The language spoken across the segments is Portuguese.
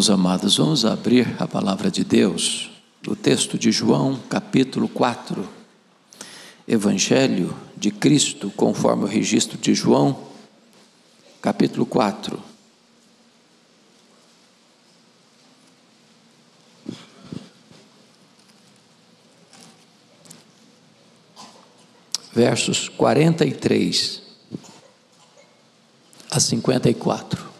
Irmãos amados, vamos abrir a palavra de Deus, o texto de João, capítulo 4, Evangelho de Cristo, conforme o registro de João, capítulo 4. Versos 43 a 54.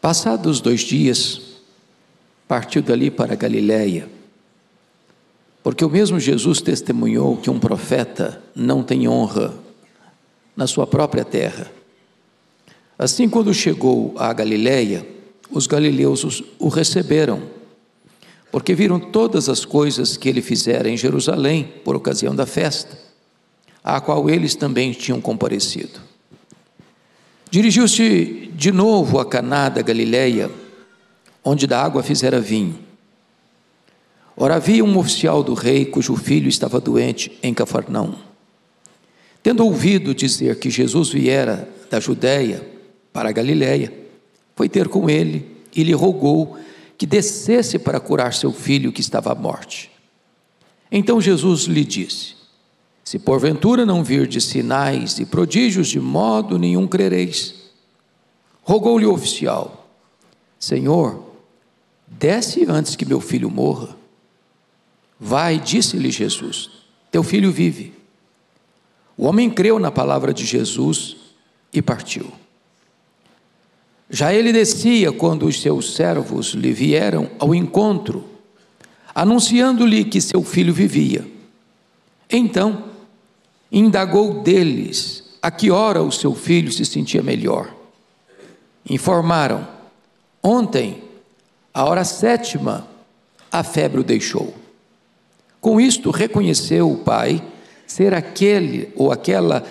Passados 2 dias, partiu dali para Galiléia, porque o mesmo Jesus testemunhou que um profeta não tem honra na sua própria terra. Assim, quando chegou a Galiléia, os galileus o receberam, porque viram todas as coisas que ele fizera em Jerusalém por ocasião da festa, à qual eles também tinham comparecido. Dirigiu-se de novo a Caná da Galiléia, onde da água fizera vinho. Ora, havia um oficial do rei, cujo filho estava doente em Cafarnaum. Tendo ouvido dizer que Jesus viera da Judéia para a Galiléia, foi ter com ele e lhe rogou que descesse para curar seu filho que estava à morte. Então Jesus lhe disse: se porventura não virdes sinais e prodígios, de modo nenhum crereis. Rogou-lhe o oficial: Senhor, desce antes que meu filho morra. Vai, disse-lhe Jesus, teu filho vive. O homem creu na palavra de Jesus e partiu. Já ele descia quando os seus servos lhe vieram ao encontro, anunciando-lhe que seu filho vivia. Então, indagou deles a que hora o seu filho se sentia melhor. Informaram: ontem, à hora 7ª, a febre o deixou. Com isto, reconheceu o pai ser aquele ou aquela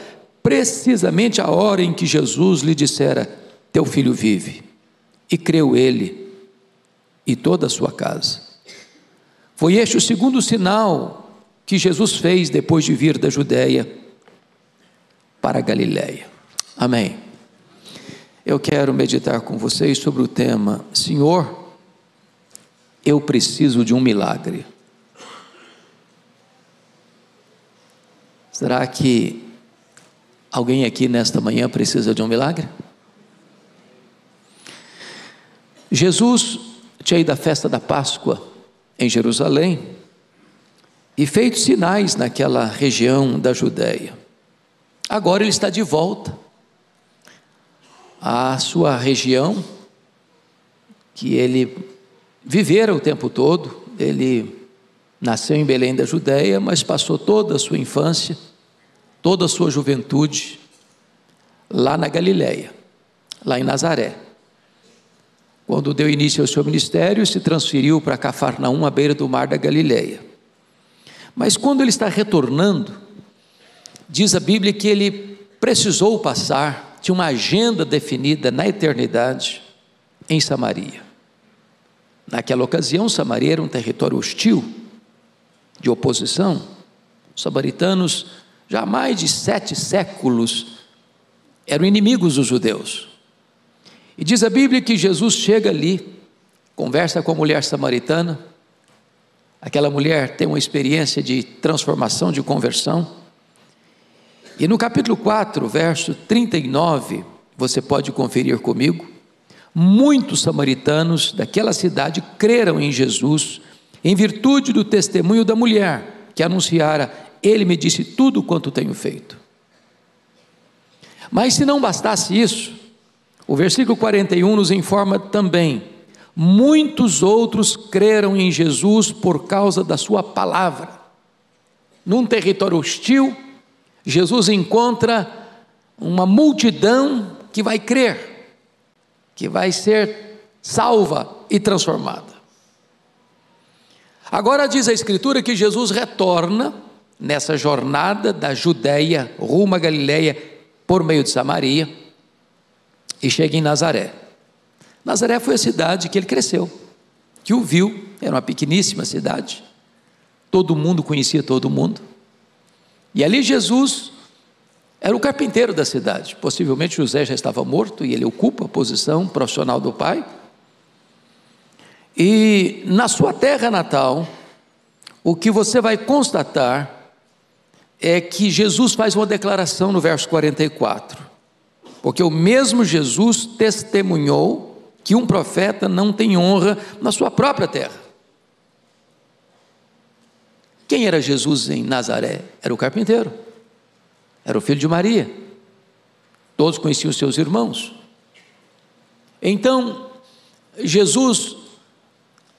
precisamente a hora em que Jesus lhe dissera: teu filho vive. E creu ele e toda a sua casa. Foi este o segundo sinal que Jesus fez depois de vir da Judéia para a Galiléia. Amém. Eu quero meditar com vocês sobre o tema: Senhor, eu preciso de um milagre. Será que alguém aqui nesta manhã precisa de um milagre? Jesus tinha ido à festa da Páscoa em Jerusalém e feito sinais naquela região da Judéia. Agora ele está de volta à sua região, que ele vivera o tempo todo. Ele nasceu em Belém da Judéia, mas passou toda a sua infância, toda a sua juventude, lá na Galiléia, lá em Nazaré. Quando deu início ao seu ministério, se transferiu para Cafarnaum, à beira do mar da Galiléia. Mas quando ele está retornando, diz a Bíblia que ele precisou passar, tinha uma agenda definida na eternidade, em Samaria. Naquela ocasião, Samaria era um território hostil, de oposição. Os samaritanos, já há mais de 7 séculos, eram inimigos dos judeus. E diz a Bíblia que Jesus chega ali, conversa com a mulher samaritana. Aquela mulher tem uma experiência de transformação, de conversão. E no capítulo 4, verso 39, você pode conferir comigo, muitos samaritanos daquela cidade creram em Jesus, em virtude do testemunho da mulher, que anunciara: ele me disse tudo quanto tenho feito. Mas se não bastasse isso, o versículo 41 nos informa também: muitos outros creram em Jesus por causa da sua palavra. Num território hostil, Jesus encontra uma multidão que vai crer, que vai ser salva e transformada. Agora diz a Escritura que Jesus retorna nessa jornada da Judéia rumo à Galiléia por meio de Samaria e chega em Nazaré. Nazaré foi a cidade que ele cresceu, que o viu. Era uma pequeníssima cidade, todo mundo conhecia todo mundo, e ali Jesus era o carpinteiro da cidade. Possivelmente José já estava morto e ele ocupa a posição profissional do pai. E na sua terra natal, o que você vai constatar é que Jesus faz uma declaração no verso 44, porque o mesmo Jesus testemunhou que um profeta não tem honra na sua própria terra. Quem era Jesus em Nazaré? Era o carpinteiro, era o filho de Maria, todos conheciam os seus irmãos. Então, Jesus,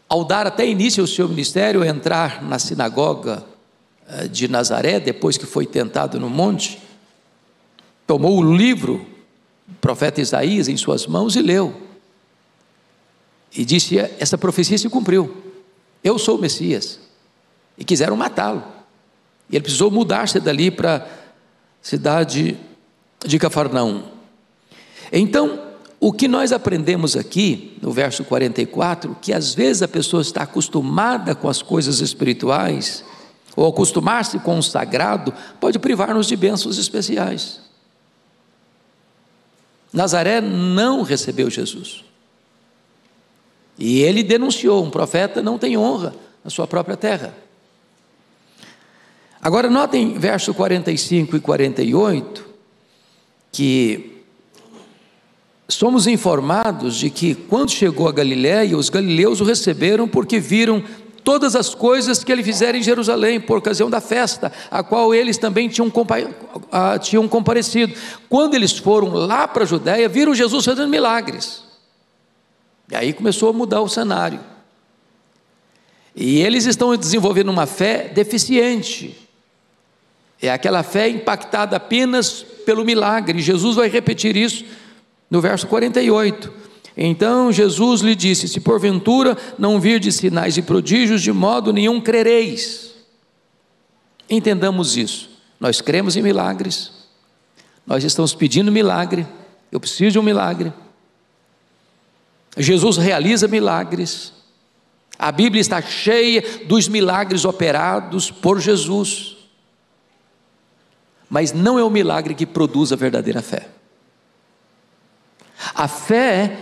ao dar até início ao seu ministério, entrar na sinagoga de Nazaré, depois que foi tentado no monte, tomou o livro do profeta Isaías em suas mãos e leu, e disse: essa profecia se cumpriu, eu sou o Messias. E quiseram matá-lo, e ele precisou mudar-se dali para a cidade de Cafarnaum. Então, o que nós aprendemos aqui, no verso 44, que às vezes a pessoa está acostumada com as coisas espirituais, ou acostumar-se com o sagrado, pode privar-nos de bênçãos especiais. Nazaré não recebeu Jesus, e ele denunciou: um profeta não tem honra na sua própria terra. Agora notem verso 45 e 48, que somos informados de que quando chegou a Galiléia, os galileus o receberam porque viram todas as coisas que ele fizera em Jerusalém, por ocasião da festa, a qual eles também tinham comparecido. Quando eles foram lá para a Judéia, viram Jesus fazendo milagres, e aí começou a mudar o cenário, e eles estão desenvolvendo uma fé deficiente, é aquela fé impactada apenas pelo milagre. Jesus vai repetir isso no verso 48. Então Jesus lhe disse: se porventura não virdes sinais e prodígios, de modo nenhum crereis. Entendamos isso, nós cremos em milagres, nós estamos pedindo milagre, eu preciso de um milagre, Jesus realiza milagres, a Bíblia está cheia dos milagres operados por Jesus, mas não é o milagre que produz a verdadeira fé. A fé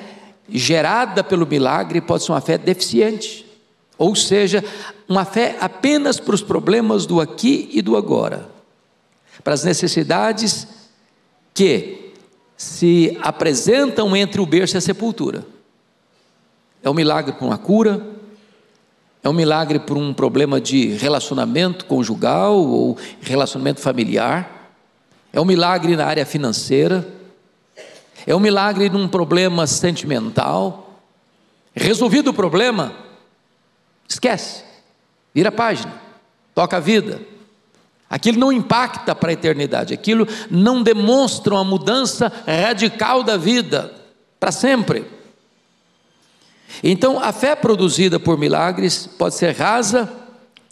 gerada pelo milagre pode ser uma fé deficiente, ou seja, uma fé apenas para os problemas do aqui e do agora, para as necessidades que se apresentam entre o berço e a sepultura. É um milagre por uma cura, é um milagre por um problema de relacionamento conjugal ou relacionamento familiar, é um milagre na área financeira, é um milagre num problema sentimental. Resolvido o problema, esquece, vira a página, toca a vida. Aquilo não impacta para a eternidade, aquilo não demonstra uma mudança radical da vida para sempre. Então a fé produzida por milagres pode ser rasa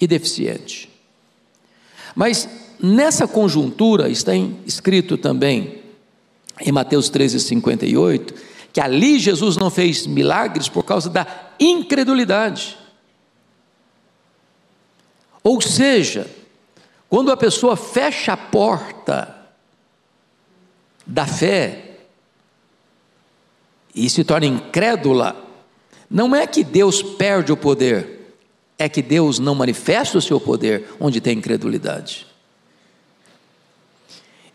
e deficiente. Mas nessa conjuntura está escrito também em Mateus 13:58, que ali Jesus não fez milagres por causa da incredulidade. Ou seja, quando a pessoa fecha a porta da fé e se torna incrédula, não é que Deus perde o poder, é que Deus não manifesta o seu poder onde tem incredulidade.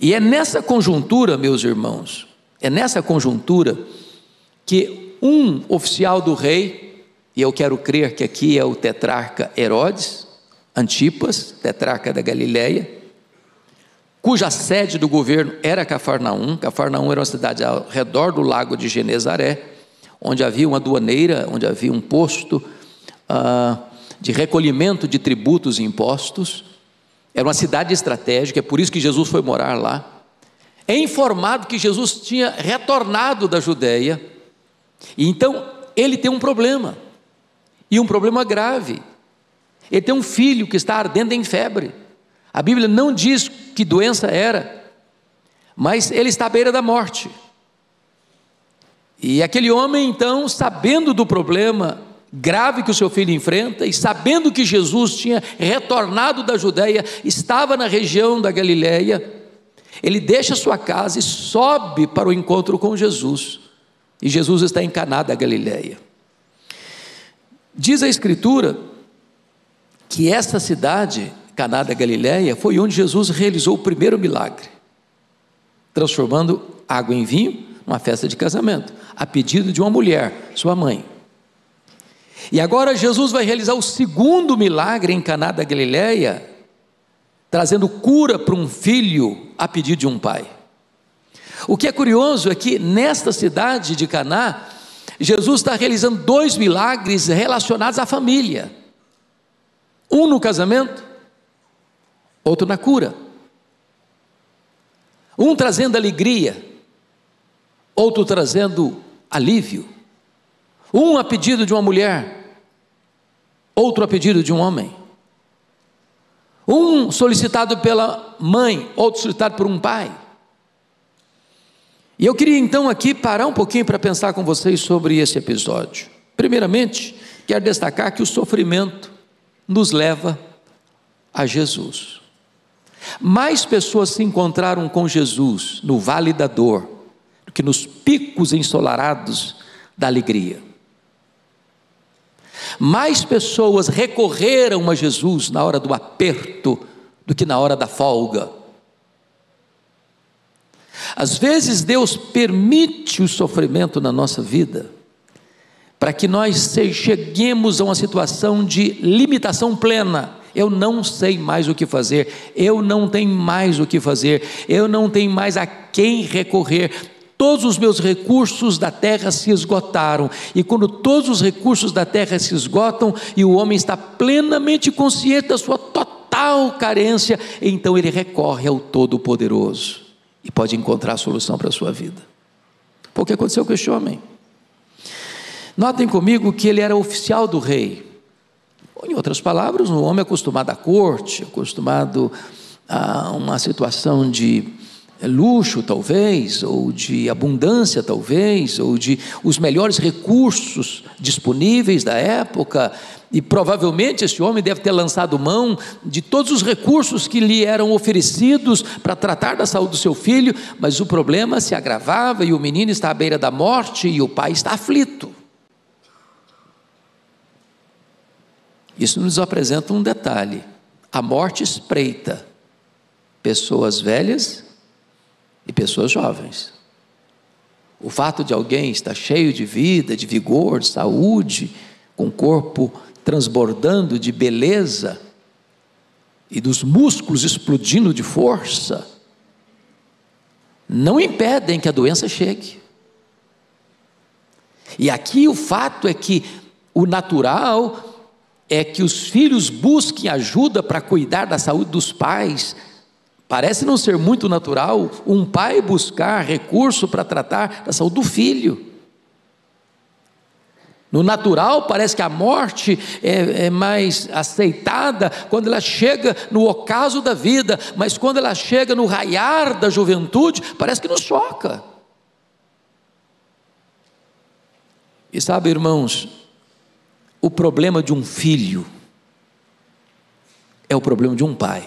E é nessa conjuntura, meus irmãos, é nessa conjuntura que um oficial do rei, e eu quero crer que aqui é o tetrarca Herodes Antipas, tetrarca da Galileia, cuja sede do governo era Cafarnaum. Cafarnaum era uma cidade ao redor do lago de Genezaré, onde havia uma aduaneira, onde havia um posto de recolhimento de tributos e impostos. Era uma cidade estratégica, é por isso que Jesus foi morar lá. É informado que Jesus tinha retornado da Judéia, e então ele tem um problema, e um problema grave. Ele tem um filho que está ardendo em febre. A Bíblia não diz que doença era, mas ele está à beira da morte. E aquele homem então, sabendo do problema grave que o seu filho enfrenta, e sabendo que Jesus tinha retornado da Judeia, estava na região da Galileia, ele deixa sua casa e sobe para o encontro com Jesus, e Jesus está em Caná da Galileia. Diz a Escritura que essa cidade, Caná da Galileia, foi onde Jesus realizou o primeiro milagre, transformando água em vinho numa festa de casamento, a pedido de uma mulher, sua mãe. E agora Jesus vai realizar o segundo milagre em Caná da Galileia, trazendo cura para um filho a pedido de um pai. O que é curioso é que nesta cidade de Caná, Jesus está realizando 2 milagres relacionados à família. Um no casamento, outro na cura. Um trazendo alegria, outro trazendo alívio. Um a pedido de uma mulher, outro a pedido de um homem. Um solicitado pela mãe, outro solicitado por um pai. E eu queria então aqui parar um pouquinho para pensar com vocês sobre esse episódio. Primeiramente, quero destacar que o sofrimento nos leva a Jesus. Mais pessoas se encontraram com Jesus no vale da dor do que nos picos ensolarados da alegria. Mais pessoas recorreram a Jesus na hora do aperto do que na hora da folga. Às vezes Deus permite o sofrimento na nossa vida para que nós cheguemos a uma situação de limitação plena. Eu não sei mais o que fazer, eu não tenho mais o que fazer, eu não tenho mais a quem recorrer. Todos os meus recursos da terra se esgotaram, e quando todos os recursos da terra se esgotam, e o homem está plenamente consciente da sua total carência, então ele recorre ao Todo-Poderoso, e pode encontrar a solução para a sua vida. Foi o que aconteceu com este homem. Notem comigo que ele era oficial do rei. Em outras palavras, um homem acostumado à corte, acostumado a uma situação de luxo talvez, ou de abundância talvez, ou de os melhores recursos disponíveis da época, e provavelmente esse homem deve ter lançado mão de todos os recursos que lhe eram oferecidos para tratar da saúde do seu filho, mas o problema se agravava e o menino está à beira da morte e o pai está aflito. Isso nos apresenta um detalhe: a morte espreita pessoas velhas e pessoas jovens. O fato de alguém estar cheio de vida, de vigor, de saúde, com o corpo transbordando de beleza e dos músculos explodindo de força, não impedem que a doença chegue. E aqui o fato é que o natural é que os filhos busquem ajuda para cuidar da saúde dos pais. Parece não ser muito natural um pai buscar recurso para tratar da saúde do filho. No natural, parece que a morte é mais aceitada quando ela chega no ocaso da vida, mas quando ela chega no raiar da juventude, parece que nos choca. E sabe, irmãos, o problema de um filho é o problema de um pai.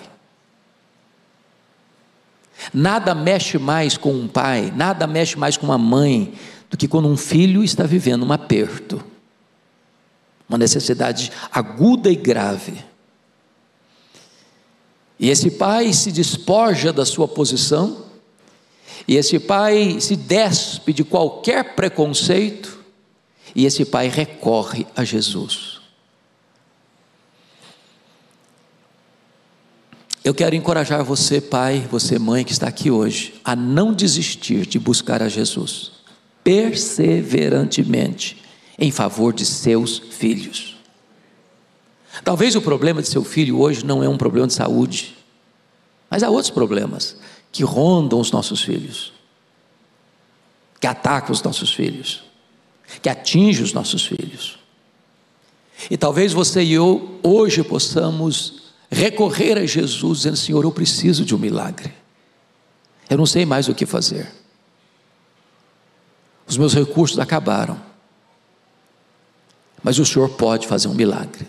Nada mexe mais com um pai, nada mexe mais com uma mãe do que quando um filho está vivendo um aperto, uma necessidade aguda e grave. E esse pai se despoja da sua posição, e esse pai se despe de qualquer preconceito, e esse pai recorre a Jesus. Eu quero encorajar você, pai, você, mãe, que está aqui hoje, a não desistir de buscar a Jesus, perseverantemente, em favor de seus filhos. Talvez o problema de seu filho hoje não é um problema de saúde, mas há outros problemas que rondam os nossos filhos, que atacam os nossos filhos, que atingem os nossos filhos. E talvez você e eu hoje possamos recorrer a Jesus, dizendo: Senhor, eu preciso de um milagre, eu não sei mais o que fazer, os meus recursos acabaram, mas o Senhor pode fazer um milagre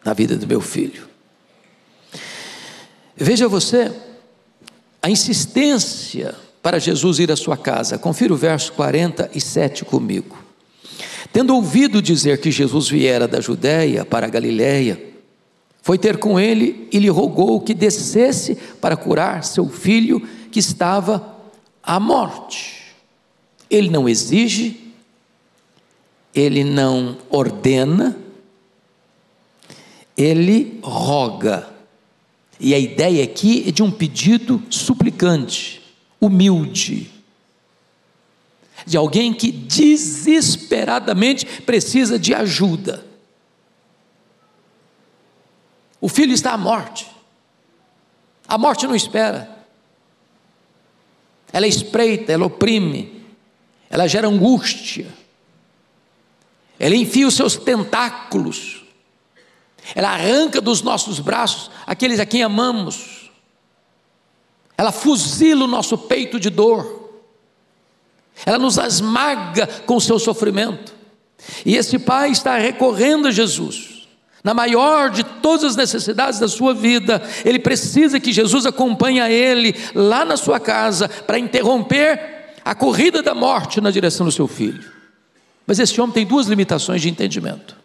na vida do meu filho. Veja você, a insistência para Jesus ir à sua casa. Confira o verso 47 comigo. Tendo ouvido dizer que Jesus viera da Judéia para a Galiléia, foi ter com ele e lhe rogou que descesse para curar seu filho que estava à morte. Ele não exige, ele não ordena, ele roga. E a ideia aqui é de um pedido suplicante, humilde, de alguém que desesperadamente precisa de ajuda. O filho está à morte, a morte não espera, ela espreita, ela oprime, ela gera angústia, ela enfia os seus tentáculos, ela arranca dos nossos braços aqueles a quem amamos, ela fuzila o nosso peito de dor, ela nos esmaga com o seu sofrimento. E esse pai está recorrendo a Jesus, na maior de todas as necessidades da sua vida. Ele precisa que Jesus acompanhe ele lá na sua casa, para interromper a corrida da morte na direção do seu filho. Mas esse homem tem duas limitações de entendimento.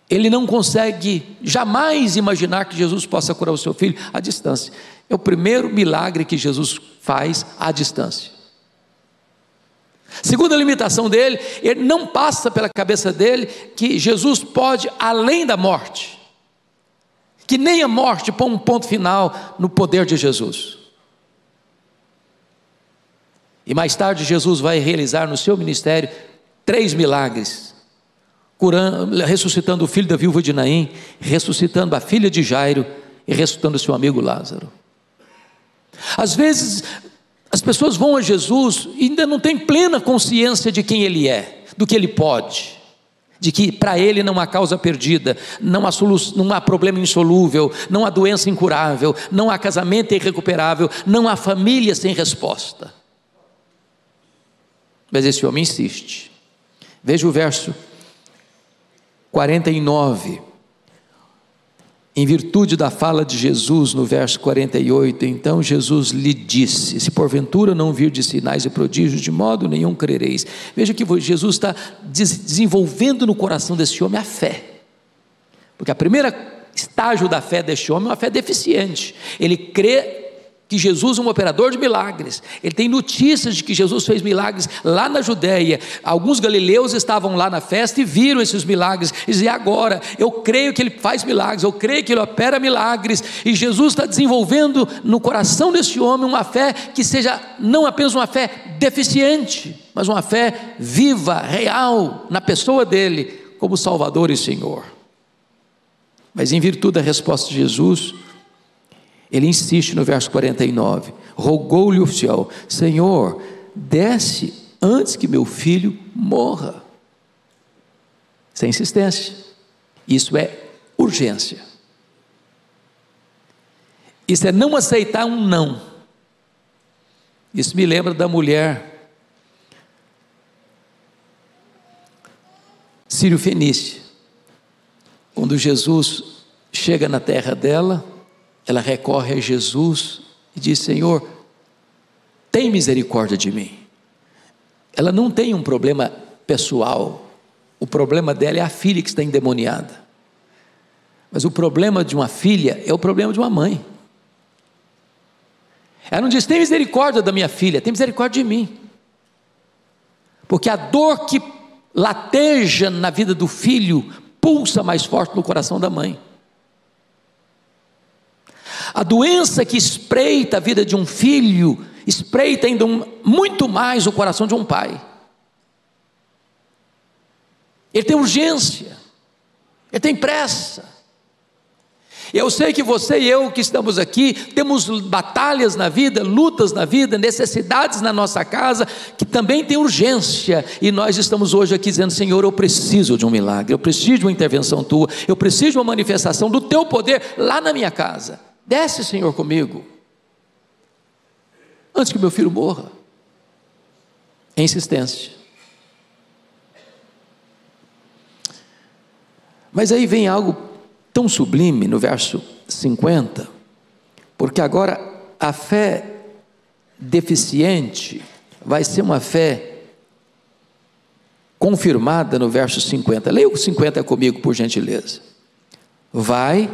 Ele não consegue jamais imaginar que Jesus possa curar o seu filho à distância. É o primeiro milagre que Jesus faz à distância. Segunda limitação dele, ele não passa pela cabeça dele que Jesus pode além da morte, que nem a morte põe um ponto final no poder de Jesus. E mais tarde Jesus vai realizar no seu ministério 3 milagres, curando, ressuscitando o filho da viúva de Naim, ressuscitando a filha de Jairo e ressuscitando seu amigo Lázaro. Às vezes as pessoas vão a Jesus e ainda não têm plena consciência de quem Ele é, do que Ele pode, de que para Ele não há causa perdida, não há problema insolúvel, não há doença incurável, não há casamento irrecuperável, não há família sem resposta. Mas esse homem insiste. Veja o verso 49. Em virtude da fala de Jesus no verso 48, então Jesus lhe disse: se porventura não vir de sinais e prodígios, de modo nenhum crereis. Veja que Jesus está desenvolvendo no coração desse homem a fé, porque a primeira estágio da fé deste homem é uma fé deficiente. Ele crê que Jesus é um operador de milagres, ele tem notícias de que Jesus fez milagres lá na Judéia. Alguns galileus estavam lá na festa e viram esses milagres, e diziam: agora eu creio que ele faz milagres, eu creio que ele opera milagres. E Jesus está desenvolvendo no coração desse homem uma fé que seja não apenas uma fé deficiente, mas uma fé viva, real, na pessoa dele como Salvador e Senhor. Mas em virtude da resposta de Jesus, ele insiste no verso 49, rogou-lhe o oficial: Senhor, desce antes que meu filho morra. Isso é insistência, isso é urgência, isso é não aceitar um não. Isso me lembra da mulher sírio-fenícia, quando Jesus chega na terra dela, ela recorre a Jesus e diz: Senhor, tem misericórdia de mim. Ela não tem um problema pessoal, o problema dela é a filha que está endemoniada. Mas o problema de uma filha é o problema de uma mãe. Ela não diz: tem misericórdia da minha filha, tem misericórdia de mim. Porque a dor que lateja na vida do filho pulsa mais forte no coração da mãe. A doença que espreita a vida de um filho, espreita ainda muito mais o coração de um pai. Ele tem urgência, ele tem pressa. Eu sei que você e eu que estamos aqui, temos batalhas na vida, lutas na vida, necessidades na nossa casa, que também tem urgência, e nós estamos hoje aqui dizendo: Senhor, eu preciso de um milagre, eu preciso de uma intervenção Tua, eu preciso de uma manifestação do Teu poder lá na minha casa. Desce, Senhor, comigo, antes que meu filho morra. É insistência. Mas aí vem algo tão sublime no verso 50, porque agora a fé deficiente vai ser uma fé confirmada no verso 50. Leia o 50 comigo, por gentileza. Vai,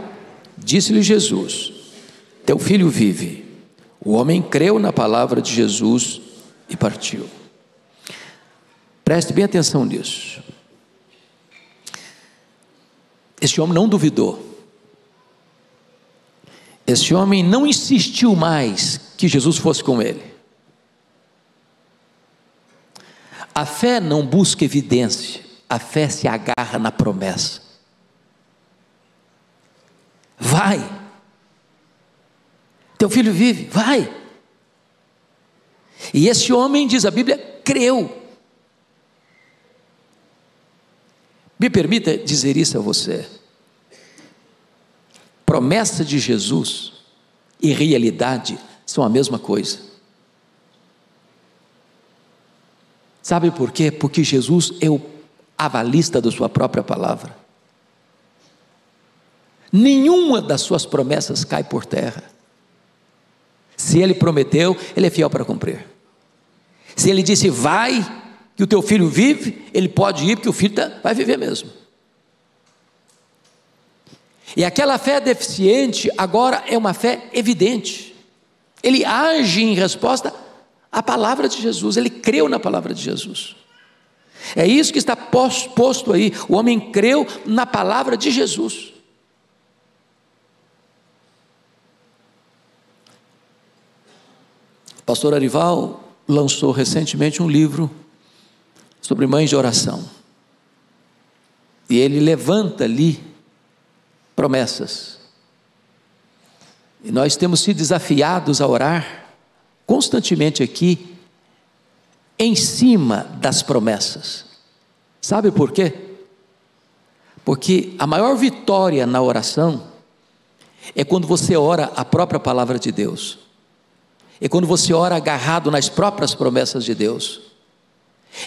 disse-lhe Jesus, teu filho vive. O homem creu na palavra de Jesus e partiu. Preste bem atenção nisso. Esse homem não duvidou. Esse homem não insistiu mais que Jesus fosse com ele. A fé não busca evidência, a fé se agarra na promessa. Vai, teu filho vive, vai. E esse homem, diz a Bíblia, creu. Me permita dizer isso a você. Promessa de Jesus e realidade são a mesma coisa. Sabe por quê? Porque Jesus é o avalista da sua própria palavra. Nenhuma das suas promessas cai por terra. Se ele prometeu, ele é fiel para cumprir. Se ele disse vai, que o teu filho vive, ele pode ir, porque o filho vai viver mesmo. E aquela fé deficiente agora é uma fé evidente. Ele age em resposta à palavra de Jesus, ele creu na palavra de Jesus. É isso que está posto aí. O homem creu na palavra de Jesus. O pastor Arival lançou recentemente um livro sobre mães de oração. E ele levanta ali promessas. E nós temos sido desafiados a orar constantemente aqui em cima das promessas. Sabe por quê? Porque a maior vitória na oração é quando você ora a própria palavra de Deus. É quando você ora agarrado nas próprias promessas de Deus.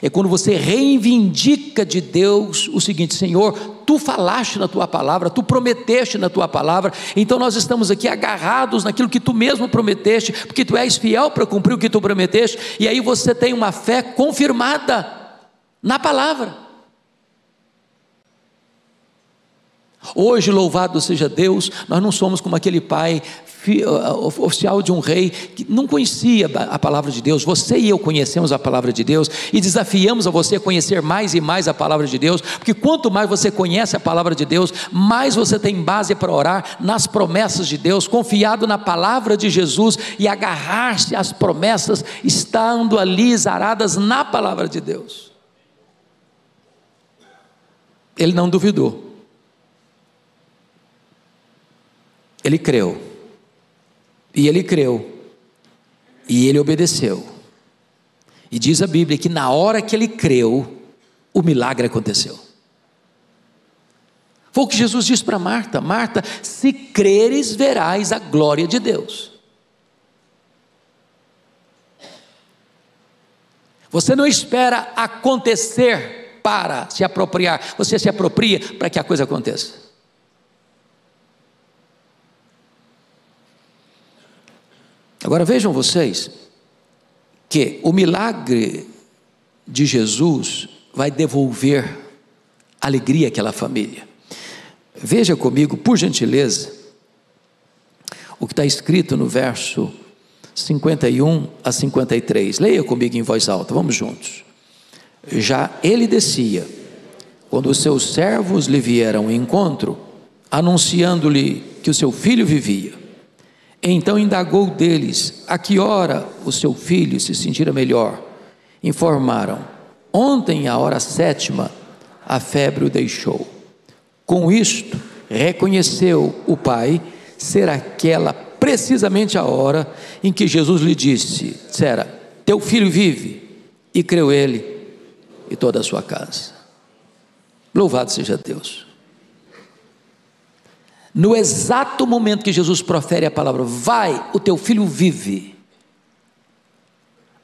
É quando você reivindica de Deus o seguinte: Senhor, tu falaste na tua palavra, tu prometeste na tua palavra, então nós estamos aqui agarrados naquilo que tu mesmo prometeste, porque tu és fiel para cumprir o que tu prometeste. E aí você tem uma fé confirmada na palavra. Hoje, louvado seja Deus, nós não somos como aquele pai oficial de um rei que não conhecia a palavra de Deus. Você e eu conhecemos a palavra de Deus e desafiamos a você a conhecer mais e mais a palavra de Deus, porque quanto mais você conhece a palavra de Deus, mais você tem base para orar nas promessas de Deus, confiado na palavra de Jesus e agarrar-se às promessas, estando ali zaradas na palavra de Deus. Ele não duvidou. Ele creu, e ele creu, e ele obedeceu, e diz a Bíblia que na hora que ele creu, o milagre aconteceu. Foi o que Jesus disse para Marta: Marta, se creres verás a glória de Deus. Você não espera acontecer para se apropriar, você se apropria para que a coisa aconteça. Agora vejam vocês, que o milagre de Jesus vai devolver alegria àquela família. Veja comigo, por gentileza, o que está escrito no verso 51 a 53, leia comigo em voz alta, vamos juntos. Já ele descia, quando os seus servos lhe vieram ao encontro, anunciando-lhe que o seu filho vivia. Então indagou deles a que hora o seu filho se sentira melhor. Informaram: ontem, à hora 7ª, a febre o deixou. Com isto, reconheceu o pai ser aquela precisamente a hora em que Jesus lhe dissera: teu filho vive. E creu ele e toda a sua casa. Louvado seja Deus. No exato momento que Jesus profere a palavra: vai, o teu filho vive,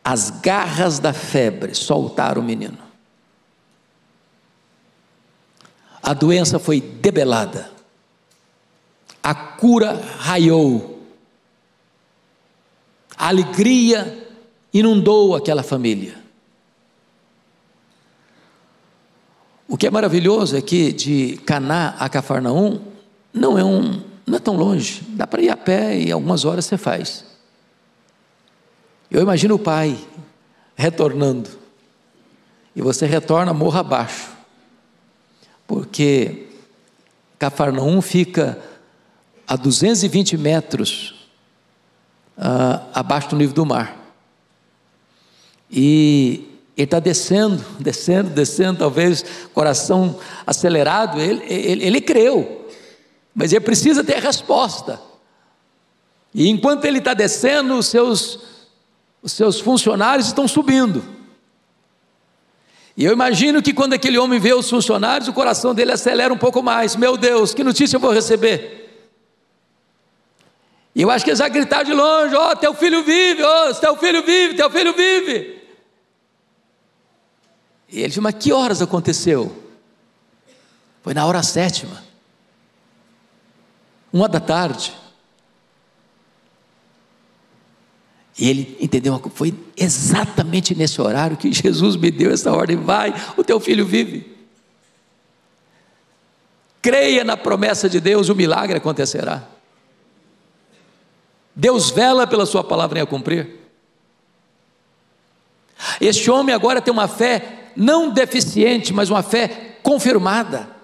as garras da febre soltaram o menino. a doença foi debelada, a cura raiou, a alegria inundou aquela família. O que é maravilhoso é que de Caná a Cafarnaum não é tão longe, dá para ir a pé e algumas horas você faz. Eu imagino o pai retornando, e você retorna morro abaixo, porque Cafarnaum fica a 220 metros abaixo do nível do mar, e ele está descendo, talvez coração acelerado, ele creu, mas ele precisa ter a resposta, e enquanto ele está descendo, os seus funcionários estão subindo, e eu imagino que quando aquele homem vê os funcionários, o coração dele acelera um pouco mais. Meu Deus, que notícia eu vou receber? E eu acho que eles vão gritar de longe: ó, teu filho vive, ó, teu filho vive, teu filho vive. E ele disse: mas que horas aconteceu? Foi na hora 7ª, 1h. E ele entendeu, foi exatamente nesse horário que Jesus me deu essa ordem: vai, o teu filho vive. Creia na promessa de Deus, o milagre acontecerá. Deus vela pela sua palavra em a cumprir. Este homem agora tem uma fé não deficiente, mas uma fé confirmada.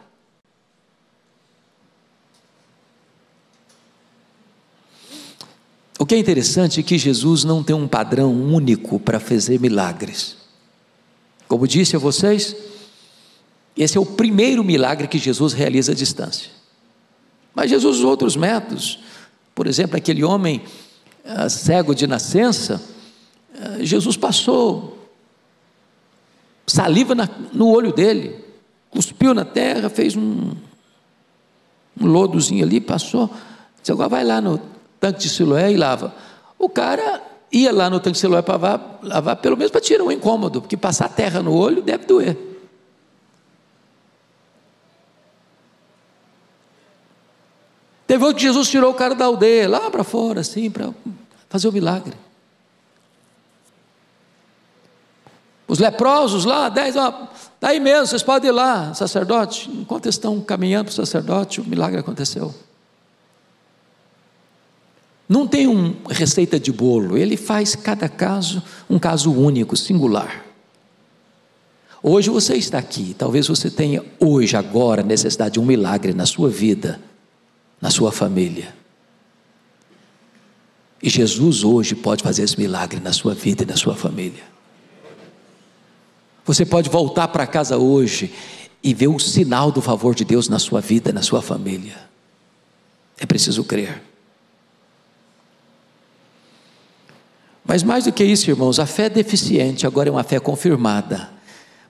O que é interessante é que Jesus não tem um padrão único para fazer milagres. Como disse a vocês, esse é o primeiro milagre que Jesus realiza à distância. Mas Jesus usou outros métodos. Por exemplo, aquele homem cego de nascença, Jesus passou saliva no olho dele, cuspiu na terra, fez um lodozinho ali, passou, disse: agora vai lá no tanque de Siloé e lava. O cara ia lá no tanque de Siloé para lavar, pelo menos para tirar um incômodo, porque passar terra no olho deve doer. Teve outro que Jesus tirou o cara da aldeia, lá para fora, assim, para fazer o milagre. Os leprosos lá, 10, daí mesmo, vocês podem ir lá, sacerdote. Enquanto eles estão caminhando para o sacerdote, o milagre aconteceu. Não tem uma receita de bolo, ele faz cada caso um caso único, singular. Hoje você está aqui, talvez você tenha hoje, agora, necessidade de um milagre na sua vida, na sua família. E Jesus hoje pode fazer esse milagre na sua vida e na sua família. Você pode voltar para casa hoje e ver o sinal do favor de Deus na sua vida, na sua família. É preciso crer. Mas mais do que isso, irmãos, a fé deficiente agora é uma fé confirmada.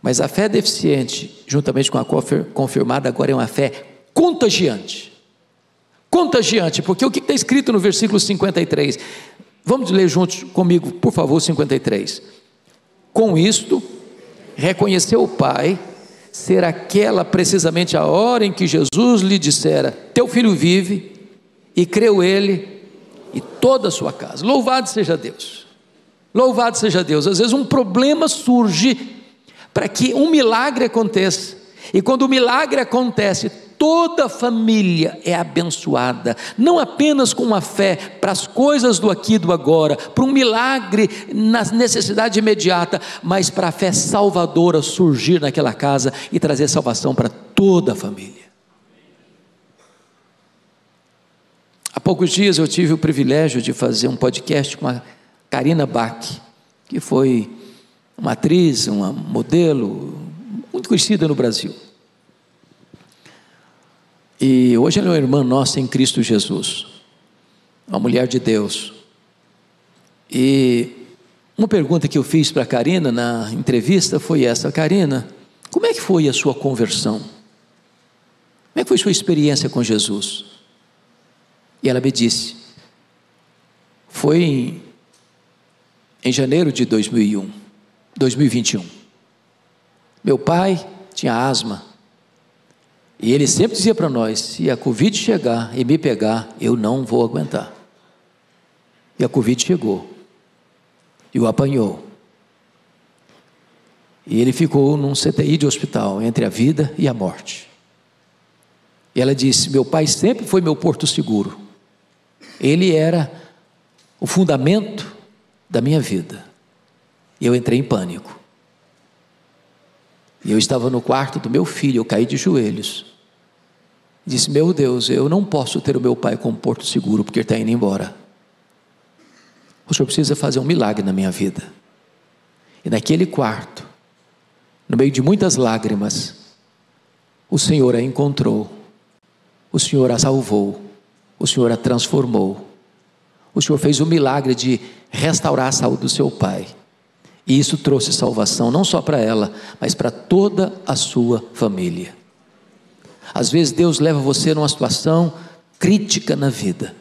Mas a fé deficiente, juntamente com a confirmada, agora é uma fé contagiante. Contagiante, porque o que está escrito no versículo 53? Vamos ler juntos comigo, por favor, 53. Com isto, reconheceu o Pai ser aquela precisamente a hora em que Jesus lhe dissera: teu filho vive, e creu ele e toda a sua casa. Louvado seja Deus. Louvado seja Deus. Às vezes um problema surge para que um milagre aconteça, e quando o milagre acontece, toda a família é abençoada, não apenas com uma fé para as coisas do aqui e do agora, para um milagre na necessidade imediata, mas para a fé salvadora surgir naquela casa e trazer salvação para toda a família. Há poucos dias eu tive o privilégio de fazer um podcast com a Karina Bach, que foi uma atriz, uma modelo muito conhecida no Brasil. E hoje ela é uma irmã nossa em Cristo Jesus, uma mulher de Deus. E uma pergunta que eu fiz para a Karina na entrevista foi essa: Karina, como é que foi a sua conversão? Como é que foi a sua experiência com Jesus? E ela me disse: foi em janeiro de 2021. Meu pai tinha asma. E ele sempre dizia para nós: se a Covid chegar e me pegar, eu não vou aguentar. E a Covid chegou, e o apanhou. E ele ficou num CTI de hospital, entre a vida e a morte. E ela disse: meu pai sempre foi meu porto seguro. Ele era o fundamento da minha vida. E eu entrei em pânico. E eu estava no quarto do meu filho, eu caí de joelhos. Disse: meu Deus, eu não posso ter o meu pai como porto seguro, porque ele está indo embora. O Senhor precisa fazer um milagre na minha vida. E naquele quarto, no meio de muitas lágrimas, o Senhor a encontrou, o Senhor a salvou, o Senhor a transformou. O Senhor fez o milagre de restaurar a saúde do seu pai. E isso trouxe salvação, não só para ela, mas para toda a sua família. Às vezes Deus leva você numa situação crítica na vida,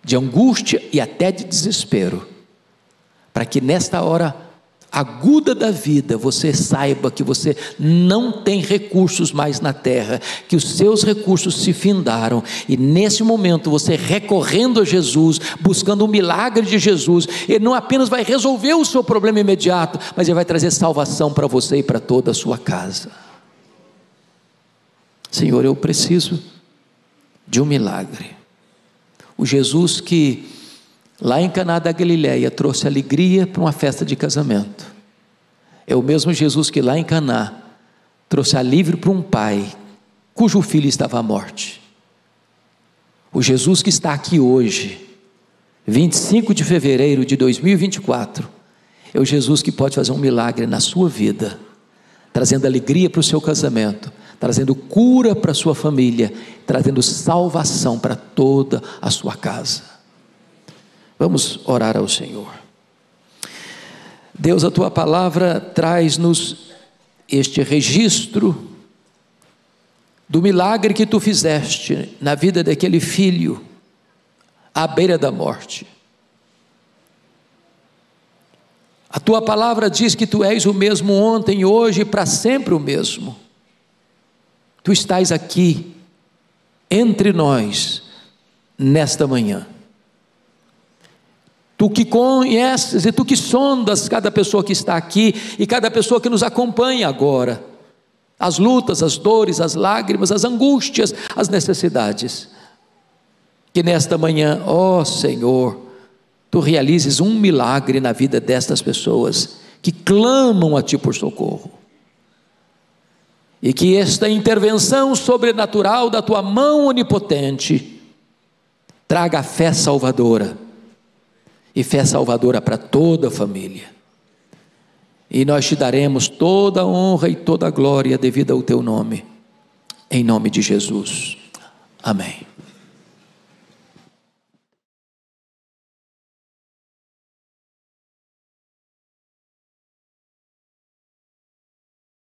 de angústia e até de desespero, para que nesta hora aguda da vida, você saiba que você não tem recursos mais na terra, que os seus recursos se findaram, e nesse momento você recorrendo a Jesus, buscando o milagre de Jesus, Ele não apenas vai resolver o seu problema imediato, mas Ele vai trazer salvação para você e para toda a sua casa. Senhor, eu preciso de um milagre. O Jesus que lá em Caná da Galileia trouxe alegria para uma festa de casamento, é o mesmo Jesus que lá em Caná trouxe alívio para um pai cujo filho estava à morte. O Jesus que está aqui hoje, 25 de fevereiro de 2024, é o Jesus que pode fazer um milagre na sua vida, trazendo alegria para o seu casamento, trazendo cura para a sua família, trazendo salvação para toda a sua casa. Vamos orar ao Senhor. Deus, a Tua palavra traz-nos este registro do milagre que Tu fizeste na vida daquele filho, à beira da morte. A Tua palavra diz que Tu és o mesmo ontem, hoje e para sempre o mesmo. Tu estás aqui, entre nós, nesta manhã. Tu que conheces e Tu que sondas cada pessoa que está aqui e cada pessoa que nos acompanha agora, as lutas, as dores, as lágrimas, as angústias, as necessidades, que nesta manhã, ó Senhor, Tu realizes um milagre na vida destas pessoas que clamam a Ti por socorro, e que esta intervenção sobrenatural da Tua mão onipotente traga a fé salvadora, e fé salvadora para toda a família, e nós Te daremos toda a honra e toda a glória devida ao Teu nome, em nome de Jesus, amém.